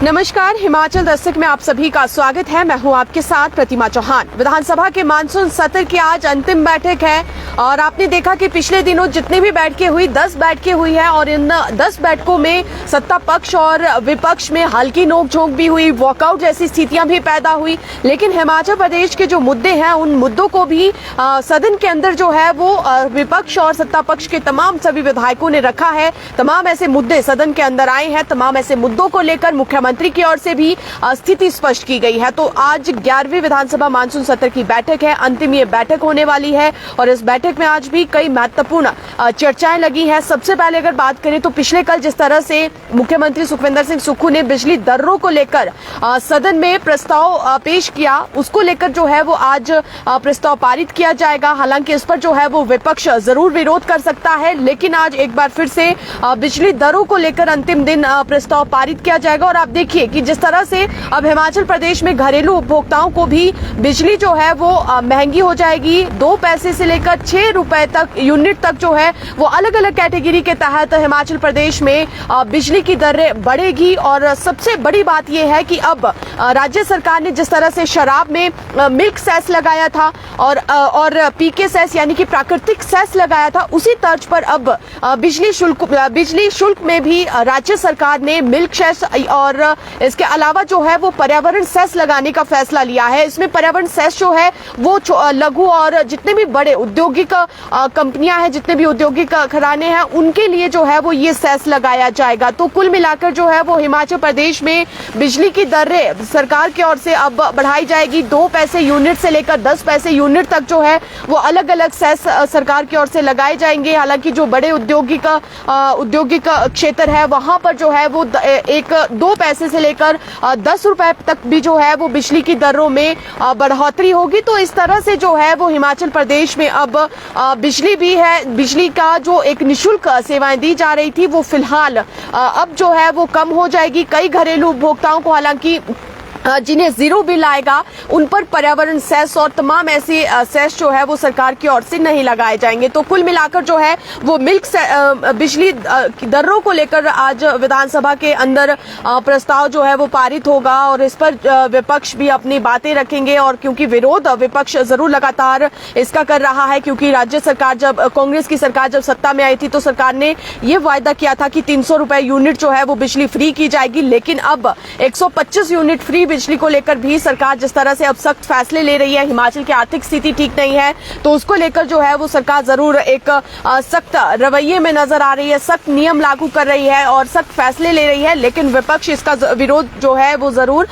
नमस्कार, हिमाचल दस्तक में आप सभी का स्वागत है। मैं हूं आपके साथ प्रतिमा चौहान। विधानसभा के मानसून सत्र की आज अंतिम बैठक है और आपने देखा कि पिछले दिनों जितनी भी बैठकें हुई 10 बैठकें हुई है और इन 10 बैठकों में सत्ता पक्ष और विपक्ष में हल्की नोकझोंक भी हुई, वॉकआउट जैसी स्थितियां भी पैदा हुई। लेकिन हिमाचल प्रदेश के जो मुद्दे हैं उन मुद्दों को भी सदन के अंदर जो है वो विपक्ष और सत्ता पक्ष के तमाम सभी विधायकों ने रखा है। तमाम ऐसे मुद्दे सदन के अंदर आए हैं, तमाम ऐसे मुद्दों को लेकर मुख्यमंत्री की ओर से भी स्थिति स्पष्ट की गई है। तो आज 11वीं विधानसभा मानसून सत्र की बैठक है, अंतिम ये बैठक होने वाली है और इस बैठक में आज भी कई महत्वपूर्ण चर्चाएं लगी हैं। सबसे पहले अगर बात करें तो पिछले कल जिस तरह से मुख्यमंत्री सुखविंदर सिंह सुक्खू ने बिजली दरों को लेकर सदन में प्रस्ताव पेश किया, उसको लेकर जो है वो आज प्रस्ताव पारित किया जाएगा। हालांकि इस पर जो है वो विपक्ष जरूर विरोध कर सकता है, लेकिन आज एक बार फिर से बिजली दरों को लेकर अंतिम दिन प्रस्ताव पारित किया जाएगा। और आप देखिए कि जिस तरह से अब हिमाचल प्रदेश में घरेलू उपभोक्ताओं को भी बिजली जो है वो महंगी हो जाएगी। 2 पैसे से लेकर 6 रुपए तक यूनिट तक जो है वो अलग अलग कैटेगरी के तहत हिमाचल प्रदेश में बिजली की दरें बढ़ेगी। और सबसे बड़ी बात यह है कि अब राज्य सरकार ने जिस तरह से शराब में मिल्क सेस लगाया था और पीके सेस यानी कि प्राकृतिक सेस लगाया था, उसी तर्ज पर अब बिजली शुल्क में भी राज्य सरकार ने मिल्क सेस और इसके अलावा जो है वो पर्यावरण सेस लगाने का फैसला लिया है। इसमें पर्यावरण सेस जो है वो लघु और जितने भी बड़े औद्योगिक कंपनियां हैं, जितने भी औद्योगिक घराने हैं, उनके लिए जो है वो ये सेस लगाया जाएगा। तो कुल मिलाकर जो है वो हिमाचल प्रदेश में बिजली की दरें सरकार की ओर से अब बढ़ाई जाएगी। 2 पैसे यूनिट से लेकर 10 पैसे यूनिट तक जो है वो अलग अलग सेस सरकार की ओर से लगाए जाएंगे। हालांकि जो बड़े औद्योगिक क्षेत्र है वहां पर जो है वो 2 पैसे से लेकर 10 रुपए तक भी जो है वो बिजली की दरों में बढ़ोतरी होगी। तो इस तरह से जो है वो हिमाचल प्रदेश में अब बिजली भी है, बिजली का जो एक निःशुल्क सेवाएं दी जा रही थी वो फिलहाल अब जो है वो कम हो जाएगी। कई घरेलू उपभोक्ताओं को हालांकि जिन्हें जीरो बिल आएगा उन पर पर्यावरण सेस और तमाम ऐसी सेस जो है वो सरकार की ओर से नहीं लगाए जाएंगे। तो कुल मिलाकर जो है वो बिजली दरों को लेकर आज विधानसभा के अंदर प्रस्ताव जो है वो पारित होगा और इस पर विपक्ष भी अपनी बातें रखेंगे। और क्योंकि विरोध विपक्ष जरूर लगातार इसका कर रहा है, क्योंकि राज्य सरकार जब कांग्रेस की सरकार जब सत्ता में आई थी तो सरकार ने ये वायदा किया था कि 300 रुपए यूनिट जो है वो बिजली फ्री की जाएगी। लेकिन अब 125 यूनिट फ्री बिजली को लेकर भी सरकार जिस तरह से अब सख्त फैसले ले रही है, हिमाचल की आर्थिक स्थिति ठीक नहीं है तो उसको लेकर जो है वो सरकार जरूर एक सख्त रवैये में नजर आ रही है, सख्त नियम लागू कर रही है और सख्त फैसले ले रही है। लेकिन विपक्ष इसका विरोध जो है वो जरूर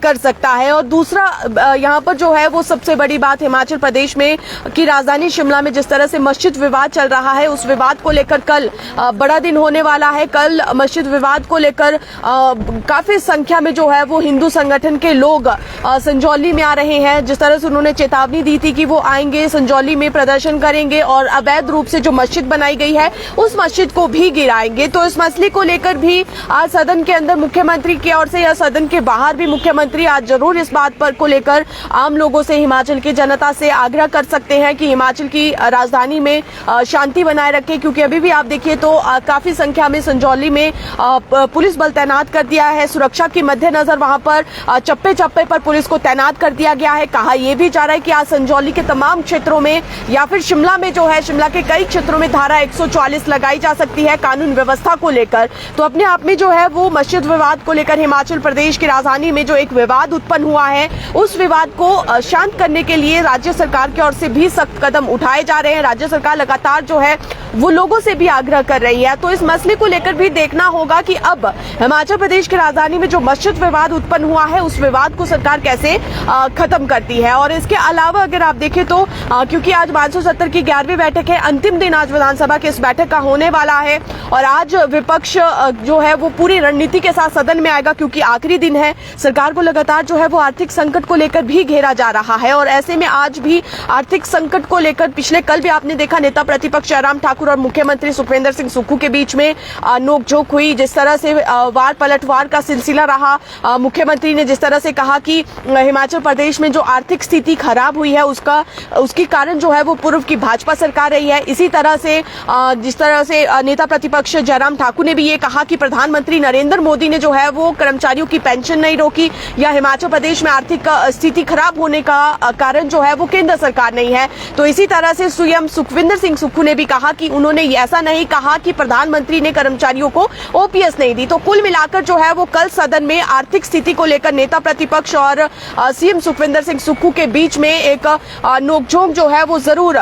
कर सकता है। और दूसरा यहाँ पर जो है वो सबसे बड़ी बात हिमाचल प्रदेश में की राजधानी शिमला में जिस तरह से मस्जिद विवाद चल रहा है, उस विवाद को लेकर कल बड़ा दिन होने वाला है। कल मस्जिद विवाद को लेकर काफी संख्या में जो है वो हिंदू संगठन के लोग संजौली में आ रहे हैं। जिस तरह से उन्होंने चेतावनी दी थी कि वो आएंगे, संजौली में प्रदर्शन करेंगे और अवैध रूप से जो मस्जिद बनाई गई है उस मस्जिद को भी गिराएंगे। तो इस मसले को लेकर भी आज सदन के अंदर मुख्यमंत्री की ओर से या सदन के बाहर भी मुख्यमंत्री आज जरूर इस बात पर को लेकर आम लोगों से, हिमाचल की जनता से आग्रह कर सकते हैं कि हिमाचल की राजधानी में शांति बनाए रखें। क्योंकि अभी भी आप देखिए तो काफी संख्या में संजौली में पुलिस बल तैनात कर दिया है। सुरक्षा के मद्देनजर वहां पर चप्पे चप्पे पर पुलिस को तैनात कर दिया गया है। कहा यह भी जा रहा है कि आज संजौली के तमाम क्षेत्रों में या फिर शिमला में जो है, शिमला के कई क्षेत्रों में धारा 144 लगाई जा सकती है कानून व्यवस्था को लेकर। तो अपने आप में जो है वो मस्जिद विवाद को लेकर हिमाचल प्रदेश की राजधानी में जो एक विवाद उत्पन्न हुआ है उस विवाद को शांत करने के लिए राज्य सरकार की ओर से भी सख्त कदम उठाए जा रहे हैं। राज्य सरकार लगातार जो है वो लोगों से भी आग्रह कर रही है। तो इस मसले को लेकर भी देखना होगा कि अब हिमाचल प्रदेश की राजधानी में जो मस्जिद विवाद उत्पन्न हुआ है उस विवाद को सरकार कैसे खत्म करती है। और इसके अलावा अगर आप देखें तो क्योंकि आज मानसून सत्र की 11वीं बैठक है, अंतिम दिन आज विधानसभा की इस बैठक का होने वाला है और आज विपक्ष जो है वो पूरी रणनीति के साथ सदन में आएगा क्योंकि आखिरी दिन है। सरकार को लगातार जो है वो आर्थिक संकट को लेकर भी घेरा जा रहा है और ऐसे में आज भी आर्थिक संकट को लेकर पिछले कल भी आपने देखा नेता प्रतिपक्ष जयराम ठाकुर और मुख्यमंत्री सुखविंदर सिंह सुक्खू के बीच में नोकझोंक हुई। जिस तरह से वार पलटवार का सिलसिला रहा, मुख्यमंत्री ने जिस तरह से कहा कि हिमाचल प्रदेश में जो आर्थिक स्थिति खराब हुई है उसकी कारण जो है वो पूर्व की भाजपा सरकार रही है। इसी तरह से जिस तरह से नेता प्रतिपक्ष जयराम ठाकुर ने भी ये कहा कि प्रधानमंत्री नरेंद्र मोदी ने जो है वो कर्मचारियों की पेंशन नहीं रोकी, या हिमाचल प्रदेश में आर्थिक स्थिति खराब होने का कारण जो है वो केंद्र सरकार नहीं है। तो इसी तरह से सीएम सुखविंदर सिंह सुक्खू ने भी कहा कि उन्होंने ऐसा नहीं कहा कि प्रधानमंत्री ने कर्मचारियों को ओपीएस नहीं दी। तो कुल मिलाकर जो है वो कल सदन में आर्थिक स्थिति को लेकर नेता प्रतिपक्ष और सीएम सुखविंदर सिंह सुक्खू के बीच में एक नोकझोंक जो है वो जरूर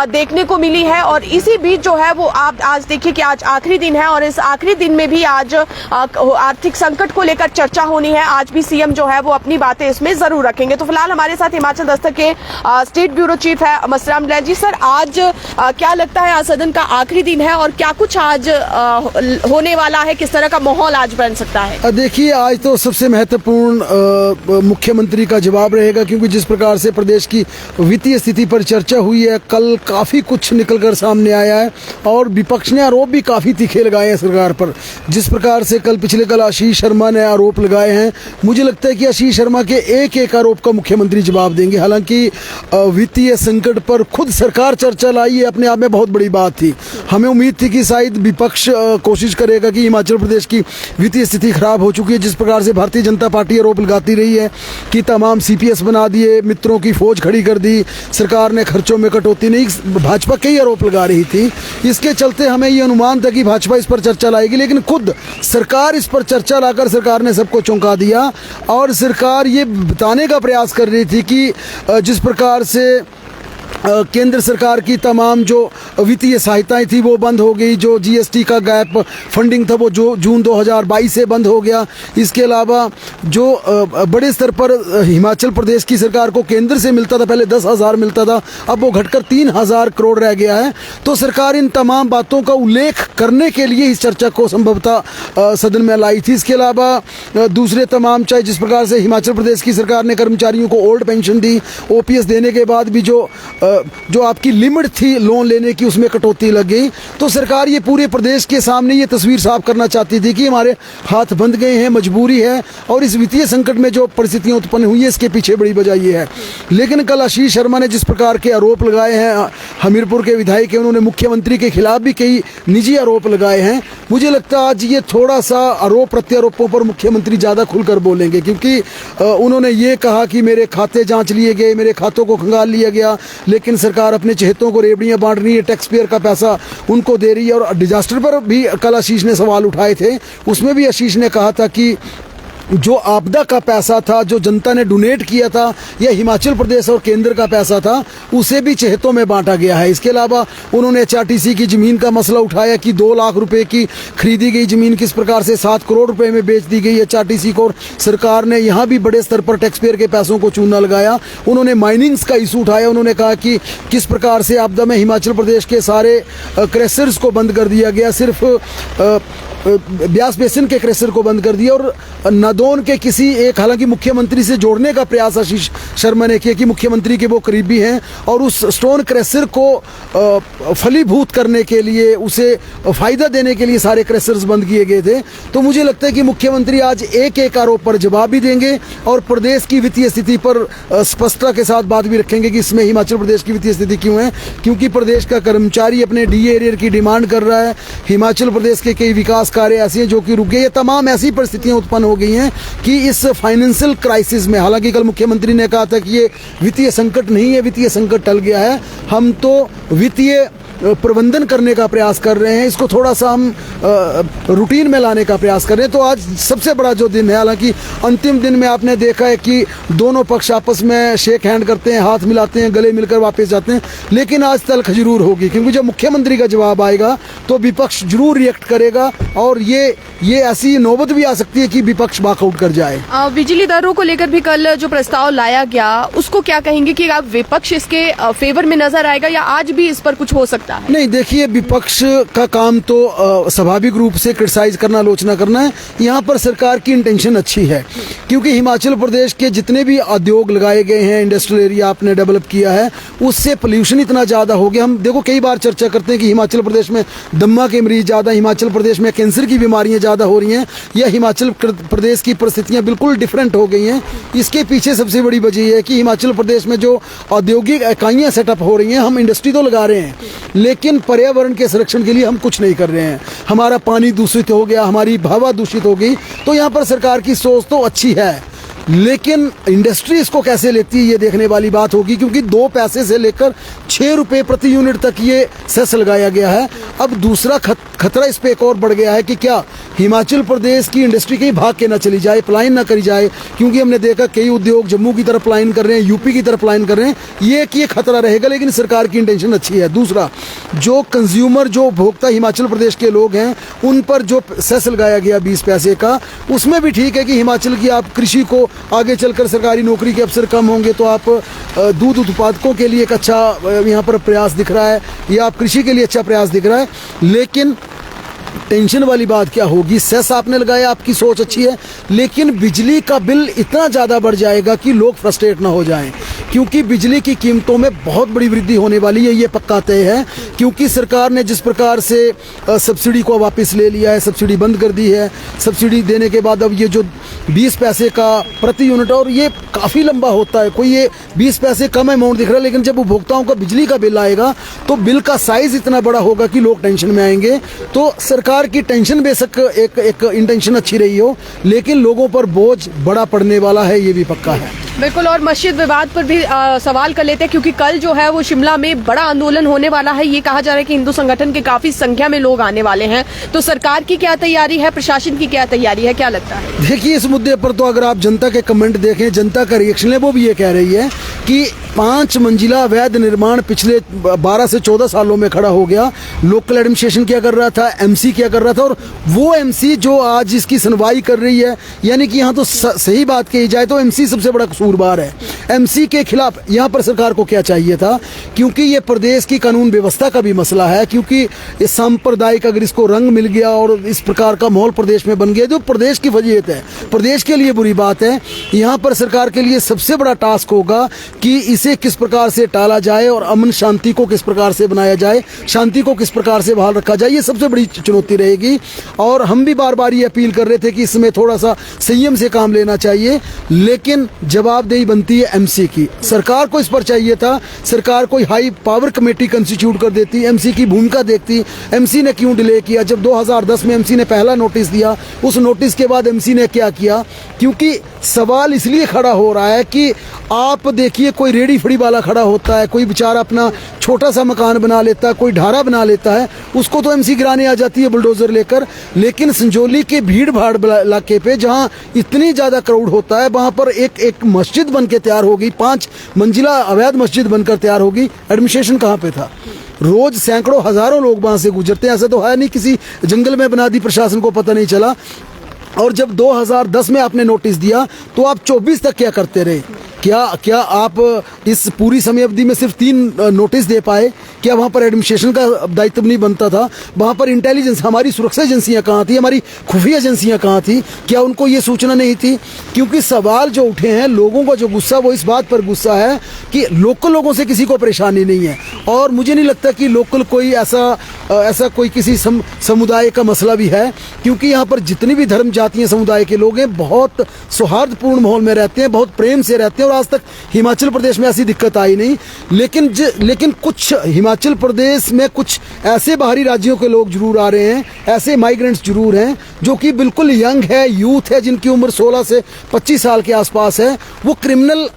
देखने को मिली है। और इसी बीच जो है वो आप आज देखिए कि आज आखिरी दिन है और इस आखिरी दिन में भी आज आर्थिक संकट को लेकर चर्चा होनी है। आज भी सीएम जो है वो अपनी बातें इसमें जरूर रखेंगे। तो फिलहाल हमारे साथ हिमाचल दस्तक के स्टेट ब्यूरो चीफ है मसराम जी। सर, आज क्या लगता है, आज सदन का आखिरी दिन है और क्या कुछ आज होने वाला है, किस तरह का माहौल आज बन सकता है? देखिए, आज तो सबसे महत्वपूर्ण मुख्यमंत्री का जवाब रहेगा, क्योंकि जिस प्रकार से प्रदेश की वित्तीय स्थिति पर चर्चा हुई है, कल काफी कुछ निकलकर सामने आया है और विपक्ष ने आरोप भी काफी तीखे लगाए हैं सरकार पर। जिस प्रकार से कल आशीष शर्मा ने आरोप लगाए हैं, मुझे लगता है कि आशीष शर्मा के एक एक आरोप का मुख्यमंत्री जवाब देंगे। हालांकि वित्तीय संकट पर खुद सरकार चर्चा लाई है, अपने आप में बहुत बड़ी बात थी। हमें उम्मीद थी कि शायद विपक्ष कोशिश करेगा कि हिमाचल प्रदेश की वित्तीय स्थिति खराब हो चुकी है। जिस प्रकार से भारतीय जनता पार्टी आरोप लगाती रही है कि तमाम सीपीएस बना दिए, मित्रों की फौज खड़ी कर दी, सरकार ने खर्चों में कटौती नहीं, भाजपा कई आरोप लगा रही थी। इसके चलते हमें ये अनुमान था कि भाजपा इस पर चर्चा लाएगी, लेकिन खुद सरकार इस पर चर्चा लाकर सरकार ने सबको चौंका दिया। और सरकार ये बताने का प्रयास कर रही थी कि जिस प्रकार से केंद्र सरकार की तमाम जो वित्तीय सहायताएं थी वो बंद हो गई, जो जीएसटी का गैप फंडिंग था वो जो जून 2022 से बंद हो गया। इसके अलावा जो बड़े स्तर पर हिमाचल प्रदेश की सरकार को केंद्र से मिलता था, पहले 10,000 मिलता था, अब वो घटकर 3,000 करोड़ रह गया है। तो सरकार इन तमाम बातों का उल्लेख करने के लिए इस चर्चा को संभवतः सदन में लाई थी। इसके अलावा दूसरे तमाम, चाहे जिस प्रकार से हिमाचल प्रदेश की सरकार ने कर्मचारियों को ओल्ड पेंशन दी, ओपीएस देने के बाद भी जो आपकी लिमिट थी लोन लेने की उसमें कटौती लग गई। तो सरकार ये पूरे प्रदेश के सामने ये तस्वीर साफ करना चाहती थी कि हमारे हाथ बंध गए हैं, मजबूरी है, और इस वित्तीय संकट में जो परिस्थितियां उत्पन्न हुई है इसके पीछे बड़ी वजह ये है। लेकिन कल आशीष शर्मा ने जिस प्रकार के आरोप लगाए हैं, हमीरपुर के विधायक हैं, उन्होंने मुख्यमंत्री के खिलाफ भी कई निजी आरोप लगाए हैं। मुझे लगता है आज ये थोड़ा सा आरोप प्रत्यारोपों पर मुख्यमंत्री ज़्यादा खुलकर बोलेंगे, क्योंकि उन्होंने ये कहा कि मेरे खाते जांच लिए गए, मेरे खातों को खंगाल लिया गया, लेकिन सरकार अपने चहेतों को रेवड़ियां बांट रही है, टैक्स पेयर का पैसा उनको दे रही है। और डिजास्टर पर भी कल आशीष ने सवाल उठाए थे, उसमें भी आशीष ने कहा था कि जो आपदा का पैसा था, जो जनता ने डोनेट किया था, यह हिमाचल प्रदेश और केंद्र का पैसा था, उसे भी चहेतों में बांटा गया है। इसके अलावा उन्होंने एचआरटीसी की जमीन का मसला उठाया कि 2 लाख रुपए की खरीदी गई जमीन किस प्रकार से 7 करोड़ रुपए में बेच दी गई एचआरटीसी को, और सरकार ने यहाँ भी बड़े स्तर पर टैक्स पेयर के पैसों को चूना लगाया। उन्होंने माइनिंग्स का इशू उठाया, उन्होंने कहा कि किस प्रकार से आपदा में हिमाचल प्रदेश के सारे क्रेशर्स को बंद कर दिया गया, सिर्फ ब्यास बेसिन के क्रेशर को बंद कर दिया, और नादौन के किसी एक, हालांकि मुख्यमंत्री से जोड़ने का प्रयास आशीष शर्मा ने किया कि मुख्यमंत्री के वो करीबी हैं, और उस स्टोन क्रेशर को फलीभूत करने के लिए, उसे फायदा देने के लिए सारे क्रेशर्स बंद किए गए थे। तो मुझे लगता है कि मुख्यमंत्री आज एक एक आरोप पर जवाब भी देंगे और प्रदेश की वित्तीय स्थिति पर स्पष्टता के साथ बात भी रखेंगे कि इसमें हिमाचल प्रदेश की वित्तीय स्थिति क्यों है, क्योंकि प्रदेश का कर्मचारी अपने डीए एरियर की डिमांड कर रहा है। हिमाचल प्रदेश के कई विकास कार्य ऐसे हैं जो कि रुक गए। ये तमाम ऐसी परिस्थितियां उत्पन्न हो गई हैं कि इस फाइनेंशियल क्राइसिस में, हालांकि कल मुख्यमंत्री ने कहा था कि ये वित्तीय संकट नहीं है, वित्तीय संकट टल गया है, हम तो वित्तीय प्रबंधन करने का प्रयास कर रहे हैं, इसको थोड़ा सा हम रूटीन में लाने का प्रयास कर रहे हैं। तो आज सबसे बड़ा जो दिन है, हालांकि अंतिम दिन में आपने देखा है कि दोनों पक्ष आपस में शेक हैंड करते हैं, हाथ मिलाते हैं, गले मिलकर वापस जाते हैं, लेकिन आज तलख जरूर होगी, क्योंकि जब मुख्यमंत्री का जवाब आएगा तो विपक्ष जरूर रिएक्ट करेगा, और ये ऐसी नौबत भी आ सकती है कि विपक्ष वॉकआउट कर जाए। बिजली दरों को लेकर भी कल जो प्रस्ताव लाया गया, उसको क्या कहेंगे कि आप विपक्ष इसके फेवर में नजर आएगा या आज भी इस पर कुछ हो सकता लगता है? नहीं, देखिए, विपक्ष का काम तो स्वाभाविक रूप से क्रिटिसाइज करना, आलोचना करना है। यहाँ पर सरकार की इंटेंशन अच्छी है, क्योंकि हिमाचल प्रदेश के जितने भी उद्योग लगाए गए हैं, इंडस्ट्रियल एरिया आपने डेवलप किया है, उससे पोल्यूशन इतना ज़्यादा हो गया। हम देखो कई बार चर्चा करते हैं कि हिमाचल प्रदेश में दम्मा के मरीज ज़्यादा, हिमाचल प्रदेश में कैंसर की बीमारियाँ ज़्यादा हो रही हैं, या हिमाचल प्रदेश की परिस्थितियाँ बिल्कुल डिफरेंट हो गई हैं। इसके पीछे सबसे बड़ी वजह यह है कि हिमाचल प्रदेश में जो औद्योगिक इकाइयाँ सेटअप हो रही हैं, हम इंडस्ट्री तो लगा रहे हैं, लेकिन पर्यावरण के संरक्षण के लिए हम कुछ नहीं कर रहे हैं। हमारा पानी दूषित हो गया, हमारी हवा दूषित हो गई। तो यहाँ पर सरकार की सोच तो अच्छी है, लेकिन इंडस्ट्री इसको कैसे लेती है ये देखने वाली बात होगी, क्योंकि 2 पैसे से लेकर 6 रुपए प्रति यूनिट तक ये सेस लगाया गया है। अब दूसरा खतरा इस पे एक और बढ़ गया है कि क्या हिमाचल प्रदेश की इंडस्ट्री कहीं भाग के ना चली जाए, पलायन ना करी जाए, क्योंकि हमने देखा कई उद्योग जम्मू की तरफ पलायन कर रहे हैं, यूपी की तरफ पलायन कर रहे हैं। ये खतरा रहेगा, लेकिन सरकार की इंटेंशन अच्छी है। दूसरा, जो कंज्यूमर, जो उपभोक्ता हिमाचल प्रदेश के लोग हैं, उन पर जो सेस लगाया गया 20 पैसे का, उसमें भी ठीक है कि हिमाचल की आप कृषि को आगे चलकर सरकारी नौकरी के अवसर कम होंगे तो आप दूध उत्पादकों के लिए एक अच्छा यहाँ पर प्रयास दिख रहा है, या आप कृषि के लिए अच्छा प्रयास दिख रहा है। लेकिन टेंशन वाली बात क्या होगी, सेस आपने लगाया, आपकी सोच अच्छी है, लेकिन बिजली का बिल इतना ज़्यादा बढ़ जाएगा कि लोग फ्रस्ट्रेट ना हो जाएं, क्योंकि बिजली की कीमतों में बहुत बड़ी वृद्धि होने वाली है, ये पक्का तय है। क्योंकि सरकार ने जिस प्रकार से सब्सिडी को वापस ले लिया है, सब्सिडी बंद कर दी है, सब्सिडी देने के बाद अब ये जो 20 पैसे का प्रति यूनिट, और ये काफ़ी लंबा होता है, कोई ये 20 पैसे कम अमाउंट दिख रहा है, लेकिन जब उपभोक्ताओं का बिजली का बिल आएगा तो बिल का साइज़ इतना बड़ा होगा कि लोग टेंशन में आएंगे। तो सरकार की टेंशन बेशक एक इंटेंशन अच्छी रही हो, लेकिन लोगों पर बोझ बड़ा पड़ने वाला है, ये भी पक्का है। बिल्कुल, और मस्जिद विवाद पर भी सवाल कर लेते हैं, क्योंकि कल जो है वो शिमला में बड़ा आंदोलन होने वाला है। ये कहा जा रहा है कि हिंदू संगठन के काफी संख्या में लोग आने वाले हैं, तो सरकार की क्या तैयारी है, प्रशासन की क्या तैयारी है, क्या लगता है? देखिए, इस मुद्दे पर तो अगर आप जनता के कमेंट देखें, जनता का रिएक्शन है, वो भी ये कह रही है कि 5 मंजिला अवैध निर्माण पिछले 12 से 14 सालों में खड़ा हो गया। लोकल एडमिनिस्ट्रेशन क्या कर रहा था, एमसी क्या कर रहा था, और वो एमसी जो आज इसकी सुनवाई कर रही है, यानी कि यहाँ तो सही बात कही जाए तो एमसी सबसे बड़ा कसूरवार है। एमसी के खिलाफ यहाँ पर सरकार को क्या चाहिए था, क्योंकि ये प्रदेश की कानून व्यवस्था का भी मसला है, क्योंकि इस सांप्रदायिक अगर इसको रंग मिल गया और इस प्रकार का माहौल प्रदेश में बन गया, जो प्रदेश की फजीयत है, प्रदेश के लिए बुरी बात है। यहाँ पर सरकार के लिए सबसे बड़ा टास्क होगा कि इसे किस प्रकार से टाला जाए और अमन शांति को किस प्रकार से बनाया जाए, शांति को किस प्रकार से बहाल रखा जाए, ये सबसे बड़ी चुनौती रहेगी। और हम भी बार बार ये अपील कर रहे थे कि इसमें थोड़ा सा संयम से काम लेना चाहिए, लेकिन जवाबदेही बनती है एमसी की। सरकार को इस पर चाहिए था, सरकार कोई हाई पावर कमेटी कंस्टिट्यूट कर देती, एमसी की भूमिका देखती। एमसी ने क्यों डिले किया? जब 2010 में एमसी ने पहला नोटिस दिया, उस नोटिस के बाद एमसी ने क्या किया? क्योंकि सवाल इसलिए खड़ा हो रहा है कि आप देखिए, कोई रेडी फड़ी वाला खड़ा होता है, कोई बेचारा अपना छोटा सा मकान बना लेता है, कोई ढारा बना लेता है, उसको तो एमसी गिराने आ जाती है बुलडोजर लेकर। लेकिन संजौली के भीड़ भाड़ इलाके पे जहाँ इतनी ज़्यादा क्राउड होता है, वहाँ पर एक मस्जिद बन के तैयार होगी, 5 मंजिला अवैध मस्जिद बनकर तैयार होगी। एडमिनिस्ट्रेशन कहाँ पे था? रोज सैकड़ों हजारों लोग वहाँ से गुजरते हैं, ऐसा तो है नहीं किसी जंगल में बना दी, प्रशासन को पता नहीं चला। और जब 2010 में आपने नोटिस दिया तो आप 24 तक क्या करते रहे? क्या आप इस पूरी समय अवधि में सिर्फ 3 नोटिस दे पाए? क्या वहाँ पर एडमिनिस्ट्रेशन का दायित्व नहीं बनता था? वहाँ पर इंटेलिजेंस, हमारी सुरक्षा एजेंसियाँ कहाँ थी, हमारी खुफिया एजेंसियाँ कहाँ थी? क्या उनको ये सूचना नहीं थी? क्योंकि सवाल जो उठे हैं, लोगों का जो गुस्सा, वो इस बात पर गुस्सा है कि लोकल लोगों से किसी को परेशानी नहीं है। और मुझे नहीं लगता कि लोकल कोई ऐसा कोई किसी समुदाय का मसला भी है, क्योंकि यहाँ पर जितनी भी धर्म जातीय समुदाय के लोग हैं, बहुत सौहार्दपूर्ण माहौल में रहते हैं, बहुत प्रेम से रहते हैं, और आज तक हिमाचल प्रदेश में ऐसी दिक्कत आई नहीं। लेकिन कुछ हिमाचल प्रदेश में कुछ ऐसे बाहरी राज्यों के लोग जरूर आ रहे हैं, ऐसे माइग्रेंट्स जरूर हैं जो कि बिल्कुल यंग है, यूथ है, जिनकी उम्र 16 से 25 साल के आसपास है। वो क्रिमिनल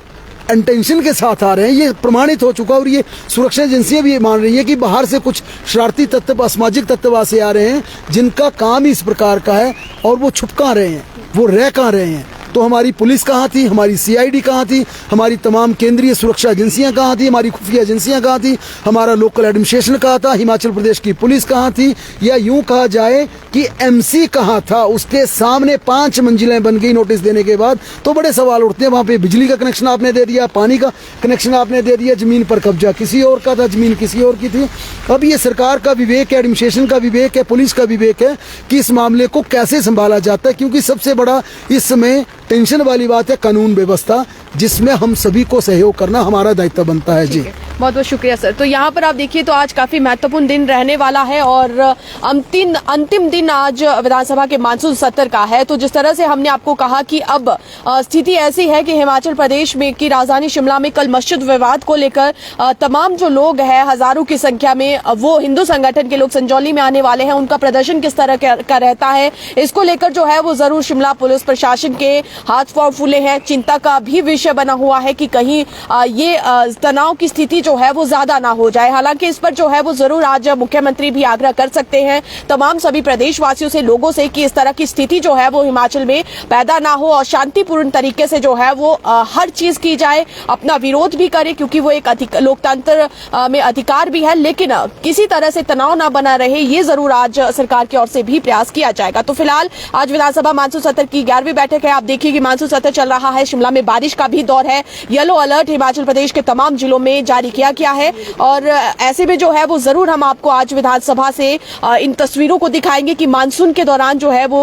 इंटेंशन के साथ आ रहे हैं, ये प्रमाणित हो चुका। और ये सुरक्षा एजेंसियां भी मान रही हैं कि बाहर से कुछ शरारती तत्व, असामाजिक तत्व आ रहे हैं, जिनका काम ही इस प्रकार का है, और वो छुप कहाँ रहे हैं, वो रह कहाँ रहे हैं, तो हमारी पुलिस कहाँ थी, हमारी CID कहाँ थी, हमारी तमाम केंद्रीय सुरक्षा एजेंसियां कहाँ थी, हमारी खुफिया एजेंसियां कहाँ थी, हमारा लोकल एडमिनिस्ट्रेशन कहाँ था, हिमाचल प्रदेश की पुलिस कहाँ थी, या यूं कहा जाए कि MC कहाँ था। उसके सामने 5 मंजिलें बन गई नोटिस देने के बाद, तो बड़े सवाल उठते हैं। वहां पे बिजली का कनेक्शन आपने दे दिया, पानी का कनेक्शन आपने दे दिया, जमीन पर कब्जा किसी और का था, जमीन किसी और की थी। अब ये सरकार का विवेक है, एडमिनिस्ट्रेशन का विवेक है, पुलिस का विवेक है कि इस मामले को कैसे संभाला जाता है, क्योंकि सबसे बड़ा इस समय टेंशन वाली बात है कानून व्यवस्था, जिसमें हम सभी को सहयोग करना हमारा दायित्व बनता है। जी बहुत बहुत शुक्रिया सर। तो यहाँ पर आप देखिए तो आज काफी महत्वपूर्ण दिन रहने वाला है और अंतिम दिन आज विधानसभा के मानसून सत्र का है। तो जिस तरह से हमने आपको कहा कि अब स्थिति ऐसी है कि हिमाचल प्रदेश में की राजधानी शिमला में कल मस्जिद विवाद को लेकर तमाम जो लोग हैं हजारों की संख्या में, वो हिंदू संगठन के लोग संजौली में आने वाले हैं, उनका प्रदर्शन किस तरह का रहता है इसको लेकर जो है वो जरूर शिमला पुलिस प्रशासन के हाथ पांव फूले हैं। चिंता का भी विषय बना हुआ है कि कहीं ये तनाव की स्थिति जो है वो ज्यादा ना हो जाए। हालांकि इस पर जो है वो जरूर आज मुख्यमंत्री भी आग्रह कर सकते हैं तमाम सभी प्रदेशवासियों से, लोगों से, कि इस तरह की स्थिति जो है वो हिमाचल में पैदा ना हो और शांतिपूर्ण तरीके से जो है वो हर चीज की जाए, अपना विरोध भी करे क्योंकि वो एक लोकतंत्र में अधिकार भी है, लेकिन किसी तरह से तनाव ना बना रहे, ये जरूर आज सरकार की ओर से भी प्रयास किया जाएगा। तो फिलहाल आज विधानसभा मानसून सत्र की 11वीं बैठक है। आप देखिए कि मानसून सत्र चल रहा है, शिमला में बारिश का भी दौर है, येलो अलर्ट हिमाचल प्रदेश के तमाम जिलों में जारी किया गया है और ऐसे में जो है वो जरूर हम आपको आज विधानसभा से इन तस्वीरों को दिखाएंगे कि मानसून के दौरान जो है वो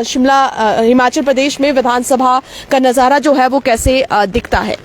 शिमला हिमाचल प्रदेश में विधानसभा का नजारा जो है वो कैसे दिखता है।